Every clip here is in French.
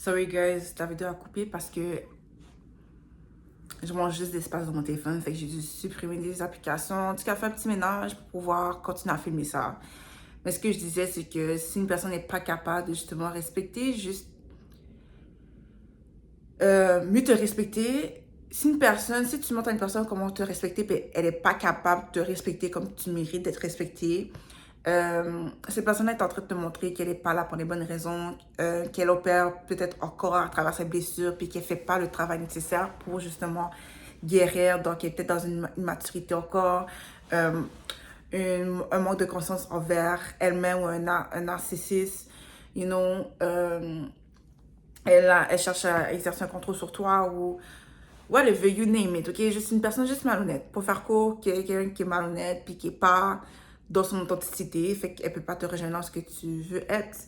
Sorry guys, la vidéo a coupé parce que je mange juste d'espace dans mon téléphone. Fait que j'ai dû supprimer des applications. En tout cas, faire un petit ménage pour pouvoir continuer à filmer ça. Mais ce que je disais, c'est que si une personne n'est pas capable de justement respecter, juste mieux te respecter. Si tu montres à une personne comment te respecter, puis elle n'est pas capable de te respecter comme tu mérites d'être respecté, cette personne est en train de te montrer qu'elle n'est pas là pour les bonnes raisons, qu'elle opère peut-être encore à travers ses blessures, puis qu'elle ne fait pas le travail nécessaire pour justement guérir. Donc, elle est peut-être dans une immaturité encore, euh, un manque de conscience envers elle-même ou un narcissisme, you know, elle cherche à exercer un contrôle sur toi ou whatever, you name it, ok? Juste une personne juste malhonnête. Pour faire court, quelqu'un qui est malhonnête puis qui est pas dans son authenticité, fait qu'elle peut pas te rejoindre dans ce que tu veux être.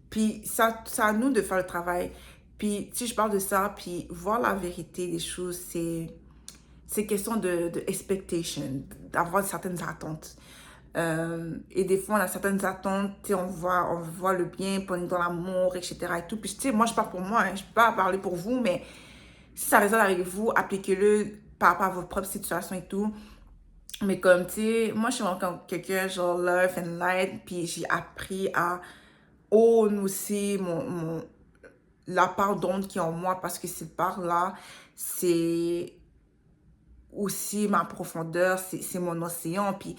Puis ça, c'est à nous de faire le travail. Puis si je parle de ça, puis voir la vérité des choses, c'est question de expectation, d'avoir certaines attentes. Et des fois, on a certaines attentes, on voit le bien, puis on est dans l'amour, etc. et tout. Puis, tu sais, moi, je parle pour moi, hein, je peux pas parler pour vous, mais si ça résonne avec vous, appliquez-le par rapport à votre propre situation et tout. Mais comme, tu sais, moi, je suis vraiment comme quelqu'un, genre, love and light, puis j'ai appris à own aussi la part d'ombre qui est en moi, parce que cette part-là, c'est aussi ma profondeur, c'est mon océan. Puis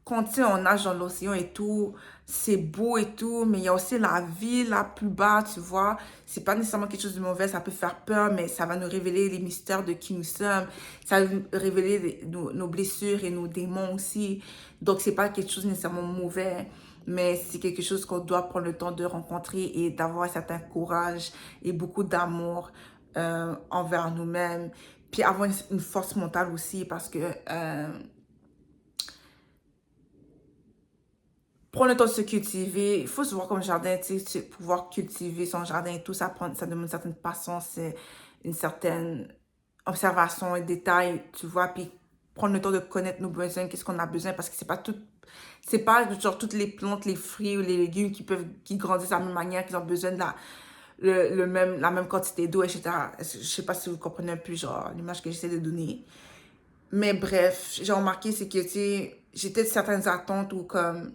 quand tu sais, on nage dans l'océan et tout, c'est beau et tout, mais il y a aussi la vie là plus bas, tu vois. C'est pas nécessairement quelque chose de mauvais, ça peut faire peur, mais ça va nous révéler les mystères de qui nous sommes. Ça va nous révéler nos blessures et nos démons aussi. Donc, c'est pas quelque chose nécessairement mauvais, mais c'est quelque chose qu'on doit prendre le temps de rencontrer et d'avoir un certain courage et beaucoup d'amour envers nous-mêmes. Puis avoir une force mentale aussi parce que prendre le temps de se cultiver, il faut se voir comme jardin, tu sais, pouvoir cultiver son jardin et tout, ça demande une certaine patience, une certaine observation et détail, tu vois, puis prendre le temps de connaître nos besoins, qu'est-ce qu'on a besoin, parce que c'est pas genre toutes les plantes, les fruits ou les légumes qui grandissent de la même manière, qui ont besoin de la même quantité d'eau, etc. Je sais pas si vous comprenez un peu, genre, l'image que j'essaie de donner. Mais bref, j'ai remarqué, c'est que, tu sais, j'ai peut-être certaines attentes où, comme,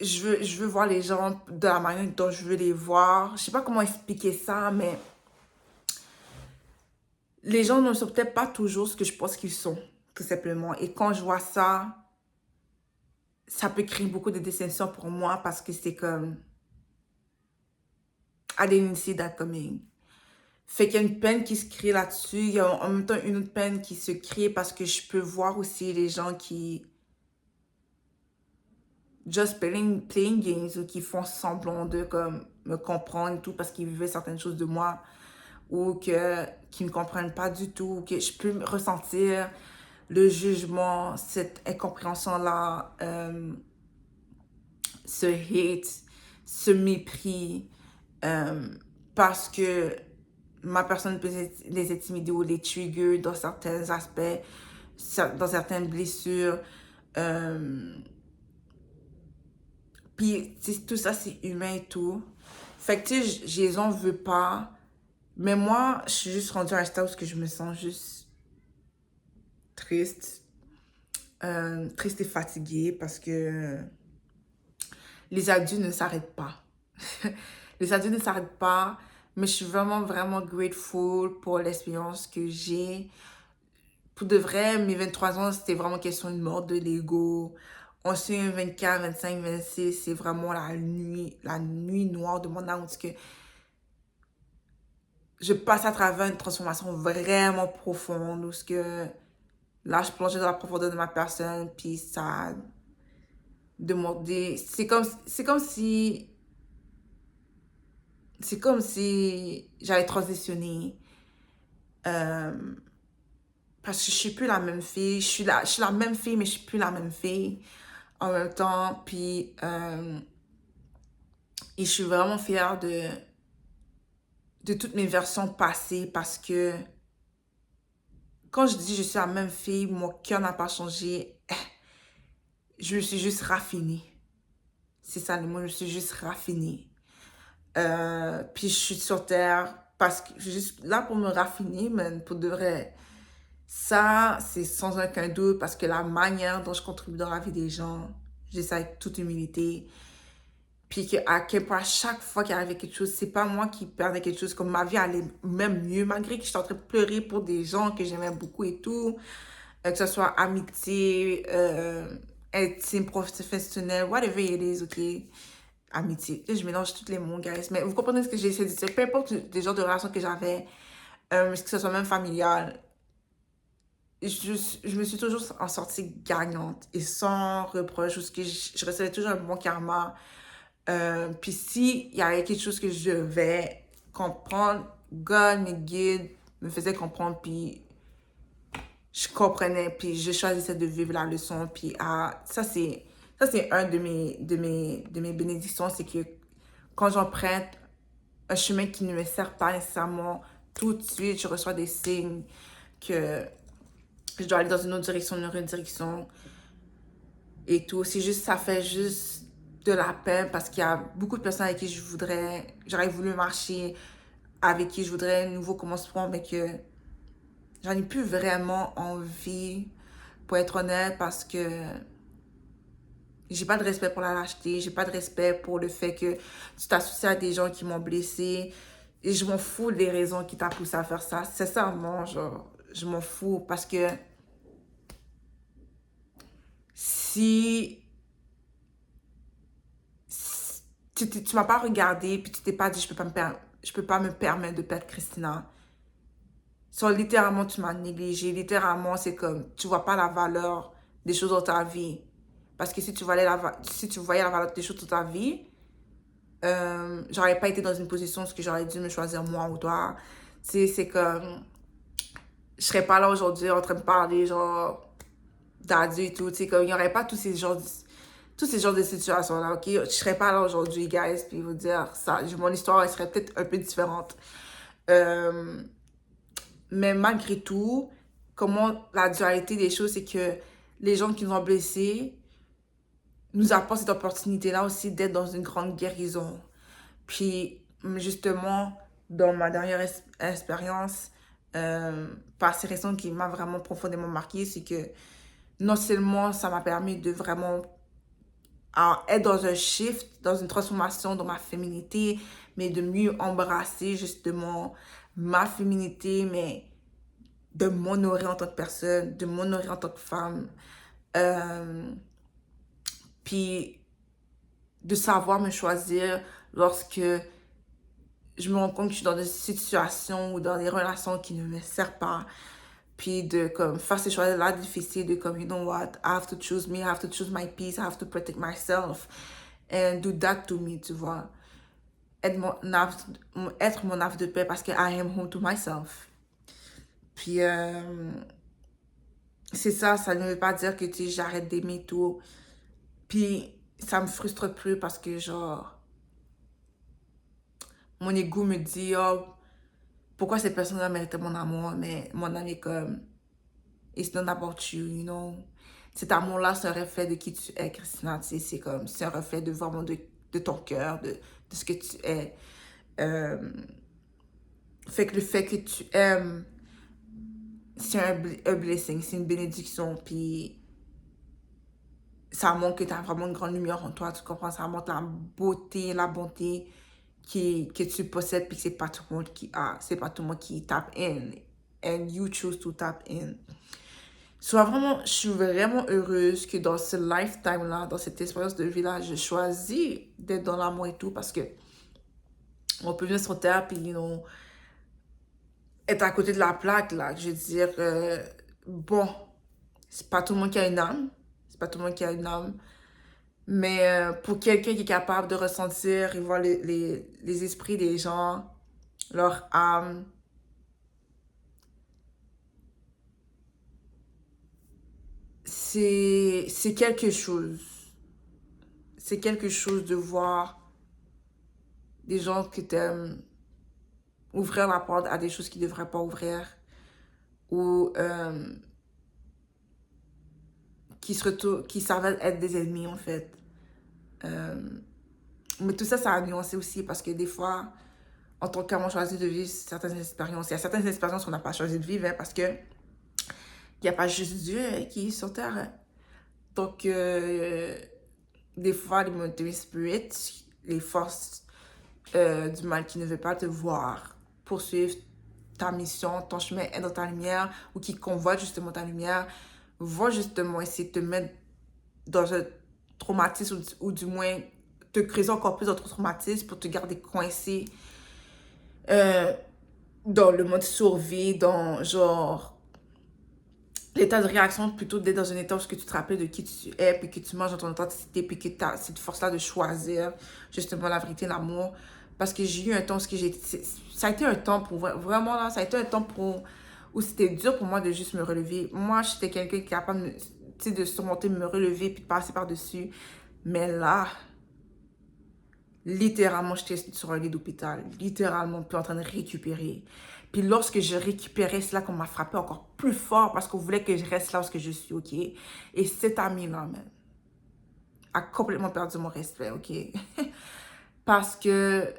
je veux voir les gens de la manière dont je veux les voir. Je sais pas comment expliquer ça, mais les gens ne sont peut-être pas toujours ce que je pense qu'ils sont, tout simplement. Et quand je vois ça, ça peut créer beaucoup de déception pour moi parce que c'est comme, I didn't see that coming. Fait qu'il y a une peine qui se crée là-dessus. Il y a en même temps une autre peine qui se crée parce que je peux voir aussi les gens qui just playing games ou qui font semblant de comme me comprendre et tout parce qu'ils vivaient certaines choses de moi ou qui ne comprennent pas du tout, ou que je peux ressentir le jugement, cette incompréhension-là, ce hate, ce mépris, euh, parce que ma personne peut les intimider ou les trigger dans certains aspects, dans certaines blessures. Euh, Puis tout ça, c'est humain et tout. Fait que tu sais, je les en veux pas. Mais moi, je suis juste rendue à un stade où je me sens juste triste. Triste et fatiguée parce que les adultes ne s'arrêtent pas. Les adultes ne s'arrêtent pas, mais je suis vraiment, vraiment grateful pour l'expérience que j'ai. Pour de vrai, mes 23 ans, c'était vraiment question de mort de l'ego. Ensuite, 24, 25, 26, c'est vraiment la nuit noire de mon âme. Parce que je passe à travers une transformation vraiment profonde. Où ce que là, je plongeais dans la profondeur de ma personne, puis ça a demandé. C'est comme si j'avais transitionné. Euh, parce que je suis plus la même fille. Je suis la même fille, mais je suis plus la même fille en même temps. Puis, et je suis vraiment fière de toutes mes versions passées parce que quand je dis je suis la même fille, mon cœur n'a pas changé. Je me suis juste raffinée. C'est ça le mot, je suis juste raffinée. Puis je suis sur Terre parce que je suis juste là pour me raffiner, mais pour de vrai. Ça, c'est sans aucun doute parce que la manière dont je contribue dans la vie des gens, je dis ça avec toute humilité. Puis que, à quel point, à chaque fois qu'il arrivait quelque chose, c'est pas moi qui perdais quelque chose, comme ma vie allait même mieux, malgré que j'étais en train de pleurer pour des gens que j'aimais beaucoup et tout, que ce soit amitié, intime, professionnel, whatever it is, ok? Amitié. Je mélange tous les mots, guys. Mais vous comprenez ce que j'ai essayé de dire. Peu importe les genres de relations que j'avais, que ce soit même familial, je me suis toujours en sortie gagnante et sans reproche, parce que je recevais toujours un bon karma. Puis si il y avait quelque chose que je devais comprendre, God, mes guides me faisait comprendre, puis je comprenais, puis je choisissais de vivre la leçon. Puis ça c'est un de mes bénédictions, c'est que quand j'emprunte un chemin qui ne me sert pas nécessairement, tout de suite, je reçois des signes que je dois aller dans une autre direction, une autre direction et tout. C'est juste, ça fait juste de la peine parce qu'il y a beaucoup de personnes avec qui j'aurais voulu marcher, avec qui je voudrais un nouveau commencement, mais que j'en ai plus vraiment envie, pour être honnête, parce que j'ai pas de respect pour la lâcheté, j'ai pas de respect pour le fait que tu t'associes à des gens qui m'ont blessé. Et je m'en fous des raisons qui t'a poussé à faire ça. Sincèrement, genre, je m'en fous parce que si tu m'as pas regardé puis tu t'es pas dit je peux pas me permettre de perdre Christina. So, littéralement, tu m'as négligé. Littéralement, c'est comme tu vois pas la valeur des choses dans ta vie. Parce que si tu voyais la valeur des choses dans ta vie, j'aurais pas été dans une position où j'aurais dû me choisir moi ou toi. Tu sais, c'est comme je serais pas là aujourd'hui en train de parler genre d'adieu et tout. Tu sais, comme il y aurait pas tous ces genres de situations-là, ok? Je serais pas là aujourd'hui, guys, puis vous dire ça. Mon histoire, elle serait peut-être un peu différente. Euh, mais malgré tout, comment la dualité des choses, c'est que les gens qui nous ont blessés nous apportent cette opportunité-là aussi d'être dans une grande guérison. Puis, justement, dans ma dernière expérience, passée récente qui m'a vraiment profondément marqué, c'est que non seulement ça m'a permis de vraiment être dans un shift, dans une transformation dans ma féminité, mais de mieux embrasser justement ma féminité, mais de m'honorer en tant que personne, de m'honorer en tant que femme. Euh, puis de savoir me choisir lorsque je me rends compte que je suis dans des situations ou dans des relations qui ne me servent pas. Puis de comme faire ces choix-là difficiles de comme, you know what, I have to choose me, I have to choose my peace, I have to protect myself. And do that to me, tu vois. Être mon havre de paix parce que I am home to myself. Puis c'est ça, ça ne veut pas dire que tu sais, j'arrête d'aimer tout. Puis ça me frustre plus parce que genre, mon ego me dit, oh, pourquoi cette personne-là méritait mon amour, mais mon âme est comme, it's not about you, you know. Cet amour-là, c'est un reflet de qui tu es, Christina, tu sais, c'est comme, c'est un reflet de vraiment de ton cœur, de ce que tu es. Fait que le fait que tu aimes, c'est un blessing, c'est une bénédiction, puis ça montre que tu as vraiment une grande lumière en toi, tu comprends? Ça montre la beauté, la bonté que tu possèdes, puis que c'est pas tout le monde qui a, c'est pas tout le monde qui tape in. And you choose to tap in. Soit vraiment, je suis vraiment heureuse que dans ce lifetime-là, dans cette expérience de vie-là, je choisis d'être dans l'amour et tout, parce que on peut venir sur Terre, puis, you know, être à côté de la plaque, là. Je veux dire, bon, c'est pas tout le monde qui a une âme. C'est pas tout le monde qui a une âme. Mais pour quelqu'un qui est capable de ressentir et voir les esprits des gens, leur âme, c'est quelque chose. C'est quelque chose de voir des gens que t'aimes ouvrir la porte à des choses qu'ils ne devraient pas ouvrir ou qui s'avèrent être des ennemis, en fait. Mais tout ça, ça a nuancé aussi parce que des fois, en tant qu'homme, on choisit de vivre certaines expériences. Il y a certaines expériences qu'on n'a pas choisi de vivre hein, parce que il n'y a pas juste Dieu qui est sur terre. Hein. Donc, des fois, les monitoring spirits, les forces du mal qui ne veulent pas te voir poursuivre ta mission, ton chemin est dans ta lumière ou qui convoite justement ta lumière, vont justement essayer de te mettre dans un traumatisme ou du moins te créer encore plus d'autres traumatismes pour te garder coincé euh, dans le mode survie, dans genre l'état de réaction plutôt d'être dans un état où tu te rappelles de qui tu es, puis que tu manges dans ton authenticité, puis que tu as cette force-là de choisir justement la vérité, l'amour. Parce que j'ai eu un temps, ça a été un temps pour, vraiment là, ça a été un temps pour, où c'était dur pour moi de juste me relever. Moi, j'étais quelqu'un qui est capable de surmonter, me relever, puis de passer par-dessus. Mais là, littéralement, j'étais sur un lit d'hôpital, littéralement, puis en train de récupérer. Puis lorsque je récupérais, c'est là qu'on m'a frappé encore plus fort parce qu'on voulait que je reste là où je suis, ok? Et cet ami-là, même, a complètement perdu mon respect, ok? Parce que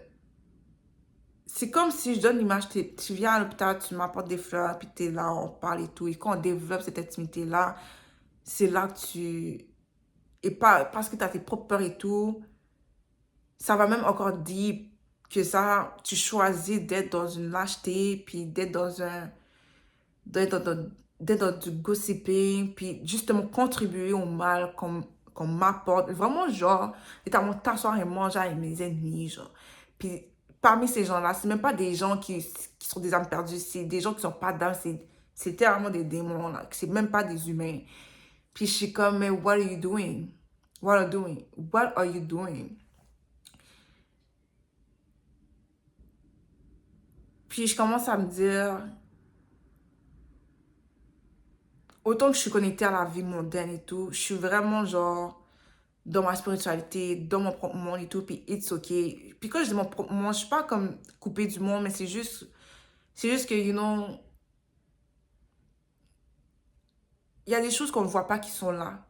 c'est comme si je donne l'image, tu viens à l'hôpital, tu m'apportes des fleurs, puis t'es là, on parle et tout. Et quand on développe cette intimité-là, c'est là que tu... Et pas parce que tu as tes propres peurs et tout, ça va même encore dire que ça, tu choisis d'être dans une lâcheté, puis d'être dans un... d'être dans du gossiping, puis justement contribuer au mal qu'on m'apporte. Vraiment, genre, littéralement t'asseoir et manger avec mes ennemis, genre. Puis parmi ces gens-là, c'est même pas des gens qui sont des âmes perdues, c'est des gens qui sont pas d'âme, c'est littéralement des démons, là. C'est même pas des humains. Puis je suis comme, mais what are you doing? What are you doing? What are you doing? Puis je commence à me dire, autant que je suis connectée à la vie mondaine et tout, je suis vraiment genre dans ma spiritualité, dans mon propre monde et tout, puis it's okay. Puis quand je dis mon propre monde, je suis pas comme coupée du monde, mais c'est juste que, you know, il y a des choses qu'on ne voit pas qui sont là,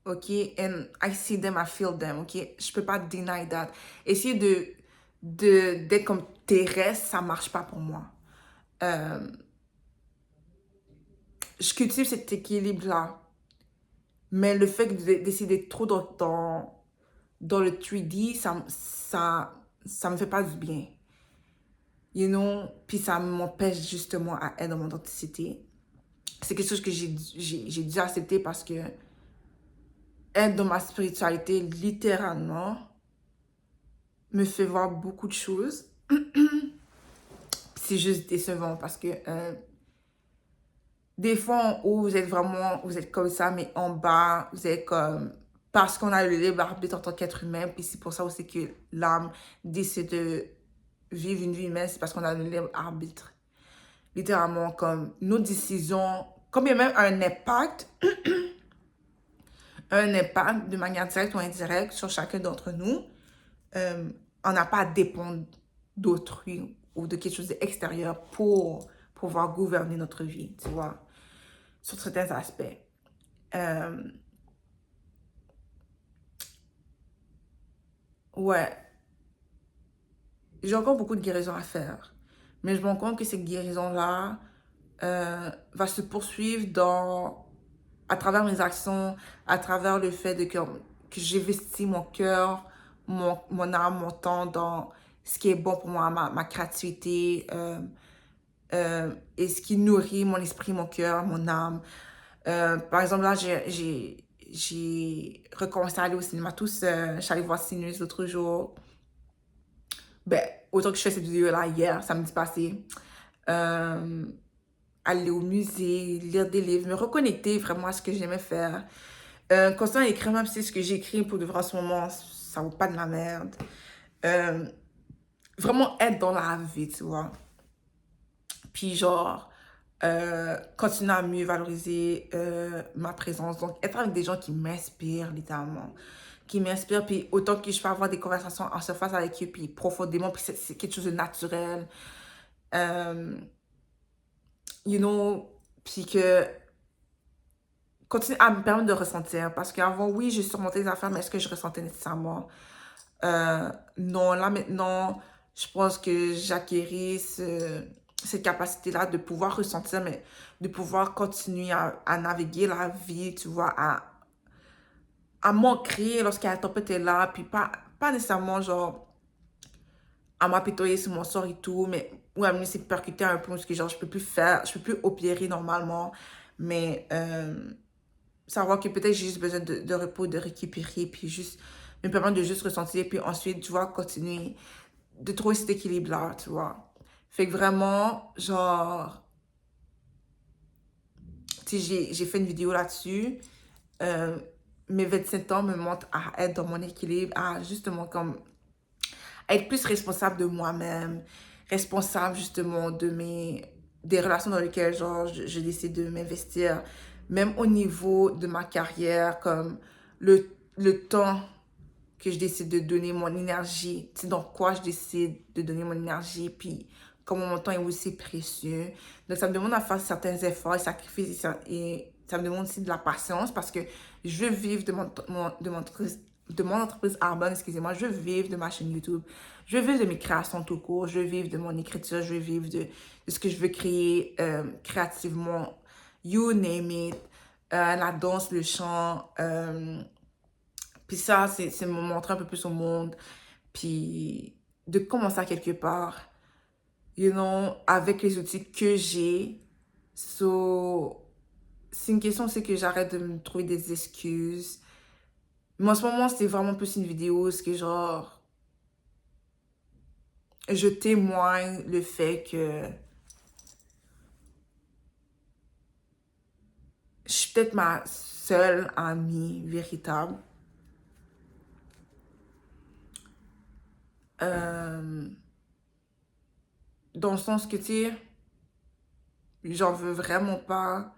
ok? And I see them, I feel them, ok? Je peux pas deny that. Essayer d'être comme terrestre, ça marche pas pour moi. Euh, je cultive cet équilibre-là. Mais le fait d'essayer d'être trop dans le 3D, ça me fait pas du bien. You know? Puis ça m'empêche justement à être dans mon authenticité. C'est quelque chose que j'ai dû accepter parce que être dans ma spiritualité, littéralement, me fait voir beaucoup de choses. C'est juste décevant parce que des fois, en haut, vous êtes comme ça, mais en bas, vous êtes comme... Parce qu'on a le libre arbitre en tant qu'être humain, puis c'est pour ça aussi que l'âme décide de vivre une vie humaine, c'est parce qu'on a le libre arbitre. Littéralement, comme nos décisions, comme il y a même un impact de manière directe ou indirecte sur chacun d'entre nous, on n'a pas à dépendre d'autrui ou de quelque chose d'extérieur pour pouvoir gouverner notre vie, tu vois, sur certains aspects. Ouais, j'ai encore beaucoup de guérisons à faire. Mais je me rends compte que cette guérison-là va se poursuivre à travers mes actions, à travers le fait que j'investis mon cœur, mon âme, mon temps dans ce qui est bon pour moi, ma créativité, et ce qui nourrit mon esprit, mon cœur, mon âme. Par exemple, là, j'ai recommencé à aller au cinéma tout seul. Je suis allée voir Sinus l'autre jour. Ben, autant que je fais cette vidéo-là hier, samedi passé. Euh, Aller au musée, lire des livres, me reconnecter vraiment à ce que j'aimais faire. Constant à écrire, même si ce que j'écris pour de vrai en ce moment, ça vaut pas de la merde. Euh, Vraiment être dans la vie, tu vois. Puis genre, continuer à mieux valoriser ma présence. Donc, être avec des gens qui m'inspirent, littéralement. Qui m'inspirent, puis autant que je peux avoir des conversations en surface avec eux, puis profondément, puis c'est quelque chose de naturel. Euh, you know, puis que continue à me permettre de ressentir. Parce qu'avant, oui, j'ai surmonté les affaires, mais est-ce que je ressentais nécessairement? Non, là maintenant, je pense que j'acquéris cette capacité-là de pouvoir ressentir, mais de pouvoir continuer à naviguer la vie, tu vois, à m'ancrer lorsqu'il y a la tempête est là, puis pas nécessairement genre à m'apitoyer sur mon sort et tout, mais ou à me laisser percuter à un point parce que genre je peux plus faire, je peux plus opérer normalement, mais savoir que peut-être j'ai juste besoin de repos, de récupérer, puis juste me permettre de juste ressentir, puis ensuite, tu vois, continuer de trouver cet équilibre-là, tu vois. Fait que vraiment, genre, tu sais, j'ai fait une vidéo là-dessus. Euh, Mes 27 ans me montrent à être dans mon équilibre, à justement comme être plus responsable de moi-même, responsable justement des relations dans lesquelles genre je décide de m'investir, même au niveau de ma carrière, comme le temps que je décide de donner mon énergie, tu sais, dans quoi je décide de donner mon énergie, puis comment mon temps est aussi précieux. Donc, ça me demande à faire certains efforts et sacrifices et ça me demande aussi de la patience parce que je veux vivre de mon entreprise Arbonne, excusez-moi, je veux vivre de ma chaîne YouTube, je veux vivre de mes créations tout court, je veux vivre de mon écriture, je veux vivre de ce que je veux créer créativement, you name it, la danse, le chant, puis ça, c'est me montrer un peu plus au monde, puis de commencer à quelque part, you know, avec les outils que j'ai. So, c'est une question, c'est que j'arrête de me trouver des excuses. Mais en ce moment, c'est vraiment plus une vidéo, c'est que genre, je témoigne le fait que je suis peut-être ma seule amie véritable. Euh, Dans le sens que, tu sais, j'en veux vraiment pas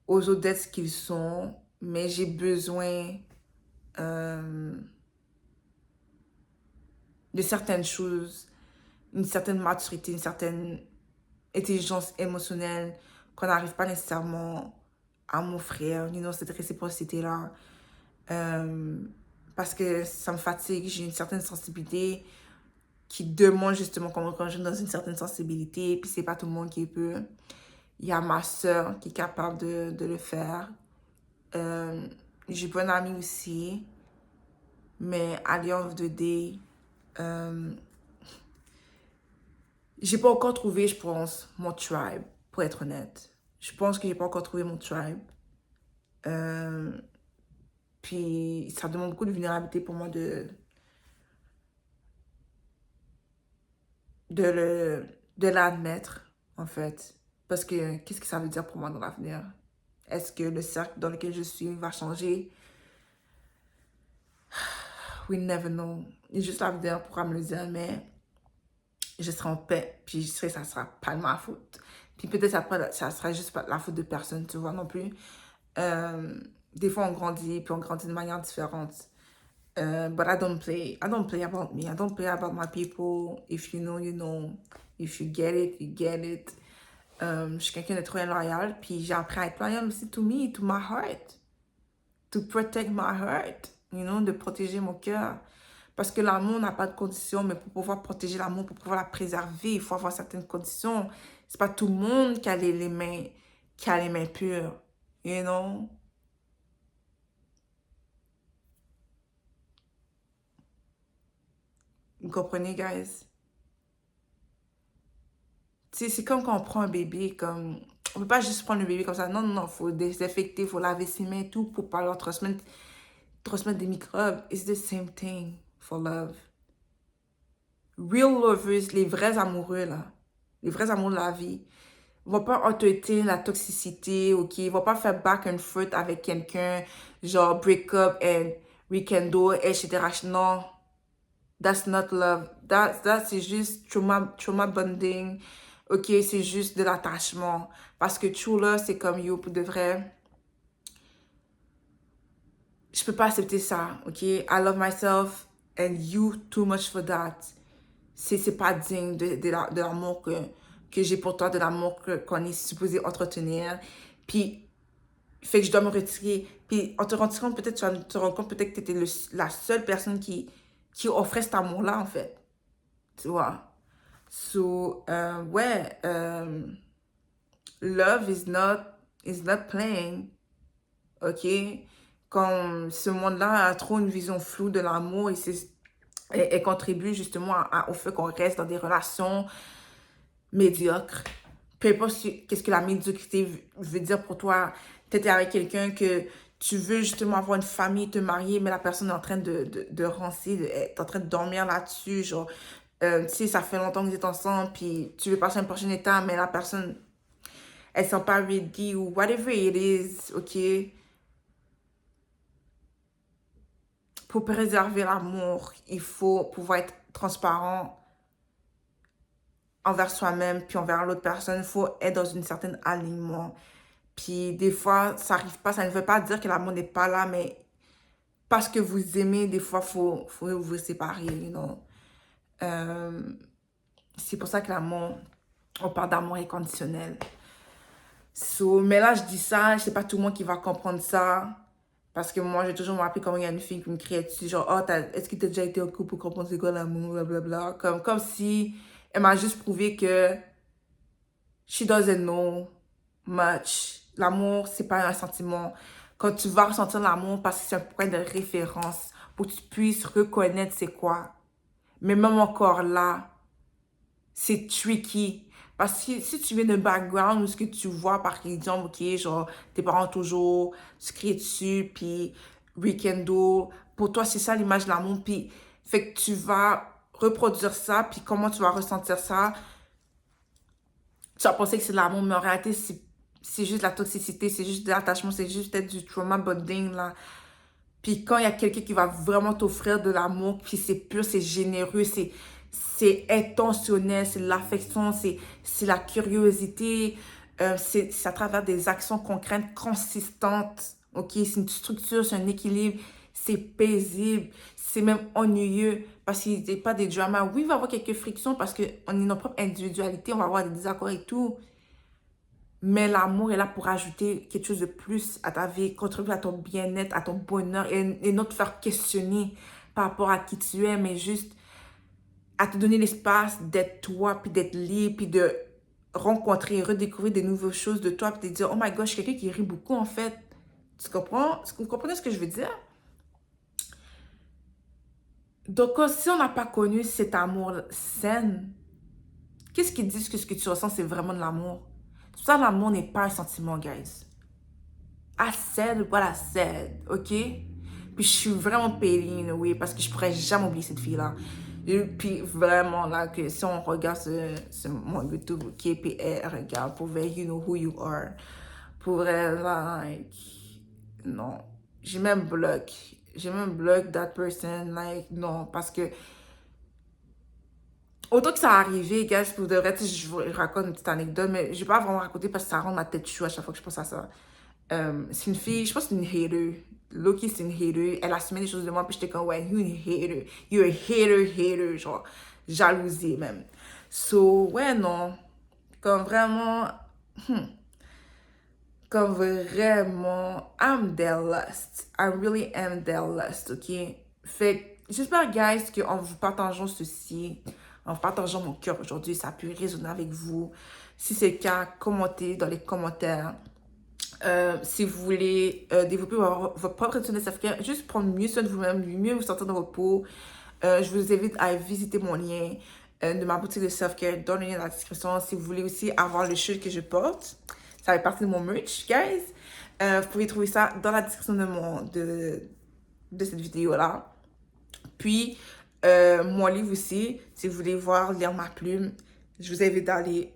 aux autres d'être ce qu'ils sont, mais j'ai besoin euh, de certaines choses, une certaine maturité, une certaine intelligence émotionnelle qu'on n'arrive pas nécessairement à m'offrir, you know, cette réciprocité-là. Euh, Parce que ça me fatigue, j'ai une certaine sensibilité qui demande justement qu'on me reconnaisse dans une certaine sensibilité, puis c'est pas tout le monde qui peut. Il y a ma soeur qui est capable de le faire. Euh, j'ai pas une amie aussi, mais à the end of the day, euh, j'ai pas encore trouvé, je pense, mon tribe, pour être honnête. Je pense que j'ai pas encore trouvé mon tribe. Euh, Puis ça demande beaucoup de vulnérabilité pour moi de de l'admettre, en fait. Parce que qu'est-ce que ça veut dire pour moi dans l'avenir? Est-ce que le cercle dans lequel je suis va changer? We never know. Et juste l'avenir pourra me le dire, mais je serai en paix. Puis je sais que ça sera pas de ma faute. Puis peut-être ça sera juste pas la faute de personne, tu vois, non plus. Euh, des fois, on grandit, puis on grandit de manière différente. But I don't play about me. I don't play about my people. If you know, you know. If you get it, you get it. Je suis quelqu'un de très loyal, puis j'ai appris à être loyal aussi to me, to my heart. To protect my heart. You know, de protéger mon cœur. Parce que l'amour n'a pas de conditions, mais pour pouvoir protéger l'amour, pour pouvoir la préserver, il faut avoir certaines conditions. C'est pas tout le monde qui a les mains pures. You know? Vous comprenez, guys? Tu sais, c'est comme quand on prend un bébé, comme... On peut pas juste prendre le bébé comme ça. Non, non, non, faut désinfecter, faut laver ses mains et tout pour pas leur transmettre des microbes. It's the same thing for love. Real lovers, les vrais amoureux, là, les vrais amours de la vie, vont pas entretenir la toxicité, ok? Ils vont pas faire back and forth avec quelqu'un, genre break up and rekindle, etc. Non, that's not love. C'est juste trauma bonding. Ok, c'est juste de l'attachement. Parce que true love, c'est comme yo, pour de vrai. Je peux pas accepter ça, ok? I love myself and you too much for that. C'est pas digne de l'amour que j'ai pour toi, de l'amour qu'on est supposé entretenir. Puis Fait que je dois me retirer. Puis en te retirant, peut-être tu vas te rendre compte peut-être que tu étais la seule personne qui offrait cet amour-là, en fait. Tu vois? So, ouais, love is not playing, ok? Comme ce monde-là a trop une vision floue de l'amour et contribue justement au fait qu'on reste dans des relations médiocres. Peu importe qu'est-ce que la médiocrité veut dire pour toi. T'es avec quelqu'un que tu veux justement avoir une famille, te marier, mais la personne est en train de rancer, est en train de dormir là-dessus. Genre, tu sais, ça fait longtemps que vous êtes ensemble, puis tu veux passer à une prochaine étape, mais la personne, elle ne sent pas ready ou whatever it is, ok? Pour préserver l'amour, il faut pouvoir être transparent envers soi-même, puis envers l'autre personne. Il faut être dans une certaine alignement. Puis des fois, ça arrive pas, ça ne veut pas dire que l'amour n'est pas là, mais parce que vous aimez, des fois, faut vous séparer, you know? Euh, c'est pour ça que l'amour, on parle d'amour inconditionnel. So, mais là, je dis ça, c'est pas tout le monde qui va comprendre ça. Parce que moi, j'ai toujours me rappelé quand il y a une fille qui me criait dessus, genre, oh, est-ce que t'as déjà été en couple pour comprendre c'est quoi l'amour, blablabla. Comme si elle m'a juste prouvé que she doesn't know much. L'amour, c'est pas un sentiment. Quand tu vas ressentir l'amour, parce que c'est un point de référence pour que tu puisses reconnaître c'est quoi. Mais même encore là, c'est tricky. Parce que si tu viens d'un background où ce que tu vois, par exemple, ok, genre, tes parents toujours se crient dessus, puis weekendo, pour toi, c'est ça l'image de l'amour, puis fait que tu vas reproduire ça, puis comment tu vas ressentir ça, tu vas penser que c'est de l'amour, mais en réalité, c'est juste de la toxicité, c'est juste de l'attachement, c'est juste peut-être du trauma bonding, là. Puis quand il y a quelqu'un qui va vraiment t'offrir de l'amour, puis c'est pur, c'est généreux, c'est intentionnel, c'est l'affection, c'est la curiosité, c'est à travers des actions concrètes, consistantes, ok? C'est une structure, c'est un équilibre, c'est paisible, c'est même ennuyeux, parce qu'il n'y a pas des dramas. Oui, il va y avoir quelques frictions, parce qu'on est notre propre individualité, on va avoir des désaccords et tout, mais l'amour est là pour ajouter quelque chose de plus à ta vie, contribuer à ton bien-être, à ton bonheur, et non te faire questionner par rapport à qui tu es, mais juste à te donner l'espace d'être toi, puis d'être libre, puis de rencontrer, redécouvrir des nouvelles choses de toi, puis de dire, oh my gosh, je suis quelqu'un qui rit beaucoup en fait. Tu comprends? Vous comprenez ce que je veux dire? Donc, si on n'a pas connu cet amour sain, qu'est-ce qui dit que ce que tu ressens, c'est vraiment de l'amour? Tout ça, l'amour n'est pas un sentiment, guys. I said what I said, ok? Puis je suis vraiment payée, oui, parce que je pourrais jamais oublier cette fille-là. Et puis vraiment, là, que si on regarde mon YouTube, ok, puis elle regarde, pour vrai, you know who you are. Pour vrai, like, non. J'ai même bloqué. J'ai même bloqué that person, like, non, parce que autant que ça arrivé, guys, pour de vrai, je vous raconte une petite anecdote, mais je vais pas vraiment raconter parce que ça rend ma tête chou à chaque fois que je pense à ça. C'est une fille, je pense que c'est une hater. Loki, c'est une hater. Elle assumait des choses de moi, puis j'étais comme, ouais, you une hater. You a hater, genre, jalousie même. So, ouais, non. Comme vraiment, comme vraiment, I'm their lust. I really am their lust, ok? Fait que j'espère, guys, qu'en vous partageant ceci, en vous partageant mon cœur aujourd'hui, ça a pu résonner avec vous. Si c'est le cas, commentez dans les commentaires. Si vous voulez développer votre propre routine de self-care, juste prendre mieux soin de vous-même, mieux vous sentir dans votre peau, je vous invite à visiter mon lien de ma boutique de self-care dans le lien dans la description. Si vous voulez aussi avoir le shirt que je porte, ça fait partie de mon merch, guys. Vous pouvez trouver ça dans la description de cette vidéo-là. Puis, mon livre aussi, si vous voulez voir, lire ma plume, je vous invite à aller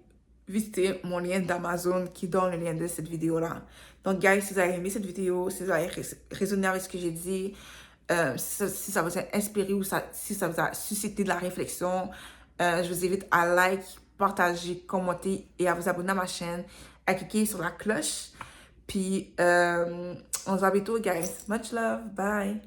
visiter mon lien d'Amazon qui est dans le lien de cette vidéo-là. Donc, guys, si vous avez aimé cette vidéo, si vous avez résonné avec ce que j'ai dit, si ça vous a inspiré ou si ça vous a suscité de la réflexion, je vous invite à like, partager, commenter et à vous abonner à ma chaîne, à cliquer sur la cloche. Puis, on se voit bientôt, guys. Much love. Bye.